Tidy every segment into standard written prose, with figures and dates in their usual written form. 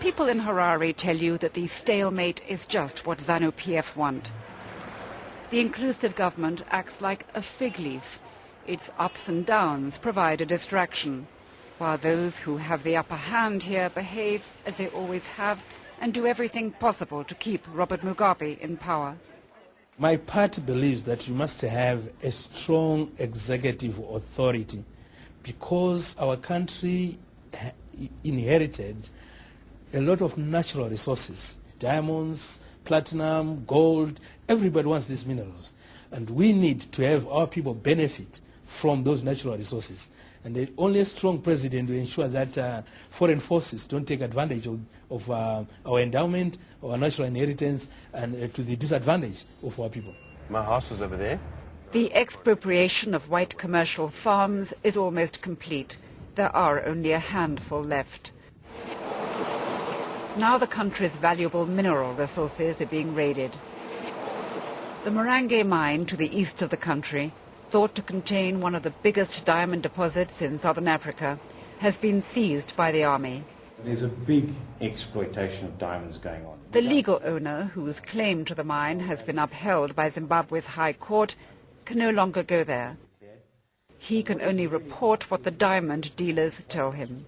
People in Harare tell you that the stalemate is just what Zanu PF want. The inclusive government acts like a fig leaf. Its ups and downs provide a distraction, while those who have the upper hand here behave as they always have and do everything possible to keep Robert Mugabe in power. My party believes that you must have a strong executive authority because our country inherited a lot of natural resources, diamonds, platinum, gold. Everybody wants these minerals. And we need to have our people benefit from those natural resources. And only a strong president will ensure that foreign forces don't take advantage of our endowment, our natural inheritance, and to the disadvantage of our people. My house is over there. The expropriation of white commercial farms is almost complete. There are only a handful left. Now the country's valuable mineral resources are being raided. The Morange mine to the east of the country, thought to contain one of the biggest diamond deposits in southern Africa, has been seized by the army. There's a big exploitation of diamonds going on. The legal owner, whose claim to the mine has been upheld by Zimbabwe's High Court, can no longer go there. He can only report what the diamond dealers tell him.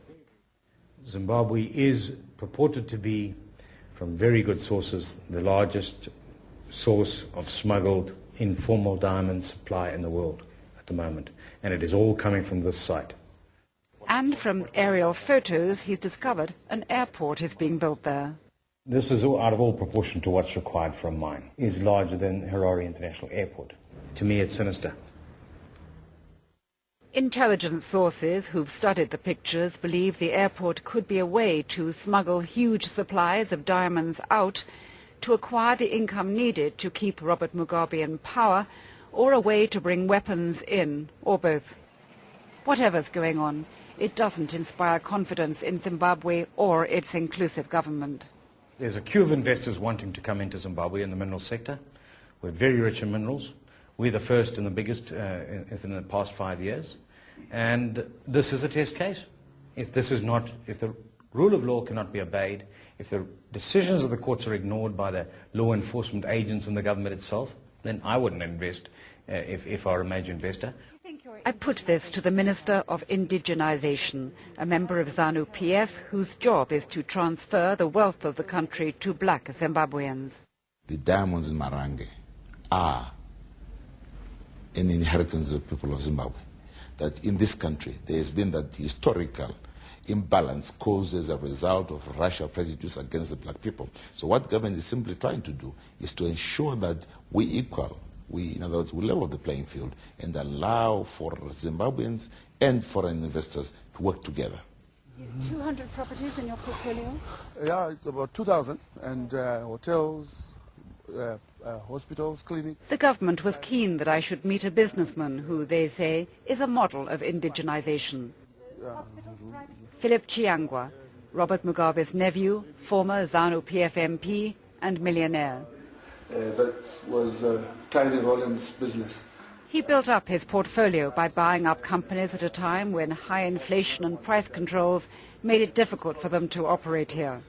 Zimbabwe is purported to be, from very good sources, the largest source of smuggled informal diamond supply in the world at the moment. And it is all coming from this site. And from aerial photos, he's discovered an airport is being built there. This is out of all proportion to what's required for a mine. It is larger than Harare International Airport. To me, it's sinister. Intelligence sources who've studied the pictures believe the airport could be a way to smuggle huge supplies of diamonds out to acquire the income needed to keep Robert Mugabe in power, or a way to bring weapons in, or both. Whatever's going on, it doesn't inspire confidence in Zimbabwe or its inclusive government. There's a queue of investors wanting to come into Zimbabwe in the mineral sector. We're very rich in minerals. We're the first and the biggest in the past 5 years. And this is a test case. If the rule of law cannot be obeyed, if the decisions of the courts are ignored by the law enforcement agents and the government itself, then I wouldn't invest if I were a major investor. I put this to the Minister of Indigenization, a member of Zanu PF, whose job is to transfer the wealth of the country to black Zimbabweans. The diamonds in Morange are an inheritance of the people of Zimbabwe. That in this country there has been that historical imbalance caused as a result of racial prejudice against the black people. So what government is simply trying to do is to ensure that we equal, in other words, we level the playing field and allow for Zimbabweans and foreign investors to work together. 200 properties in your portfolio? Yeah, it's about 2,000, and hotels, hospitals, clinics. The government was keen that I should meet a businessman who, they say, is a model of indigenization. Philip Chiangwa, Robert Mugabe's nephew, former Zanu PF MP and millionaire. That was Tiny Rollins' business. He built up his portfolio by buying up companies at a time when high inflation and price controls made it difficult for them to operate here.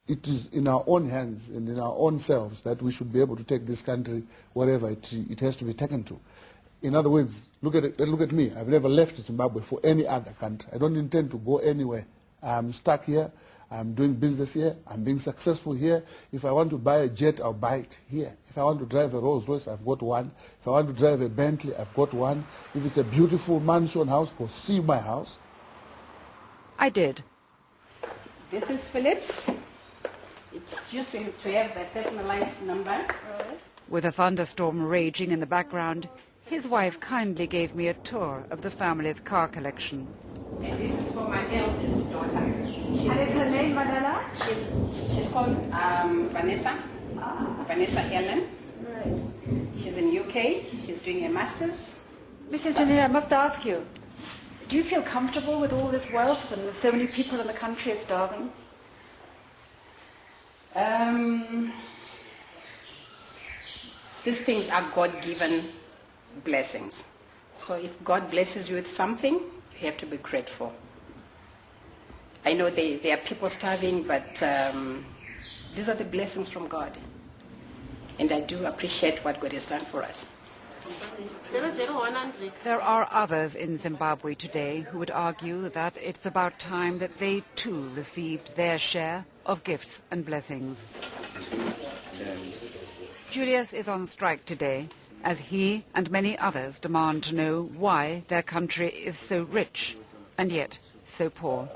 It is in our own hands and in our own selves that we should be able to take this country wherever it has to be taken to. In other words, look at me. I've never left Zimbabwe for any other country. I don't intend to go anywhere. I'm stuck here. I'm doing business here. I'm being successful here. If I want to buy a jet, I'll buy it here. If I want to drive a Rolls Royce, I've got one. If I want to drive a Bentley, I've got one. If it's a beautiful mansion house, go see my house. I did. This is Philip's. It's used to have that personalized number. With a thunderstorm raging in the background, his wife kindly gave me a tour of the family's car collection. And this is for my eldest daughter. And is her name Manela? She's called Vanessa. Vanessa Ellen. Right. She's in UK. She's doing a master's. Mrs. Janine, I must ask you, do you feel comfortable with all this wealth and so many people in the country are starving? These things are God-given blessings. So if God blesses you with something, you have to be grateful. I know there are people starving, but these are the blessings from God. And I do appreciate what God has done for us. There are others in Zimbabwe today who would argue that it's about time that they too received their share of gifts and blessings. Julius is on strike today as he and many others demand to know why their country is so rich and yet so poor.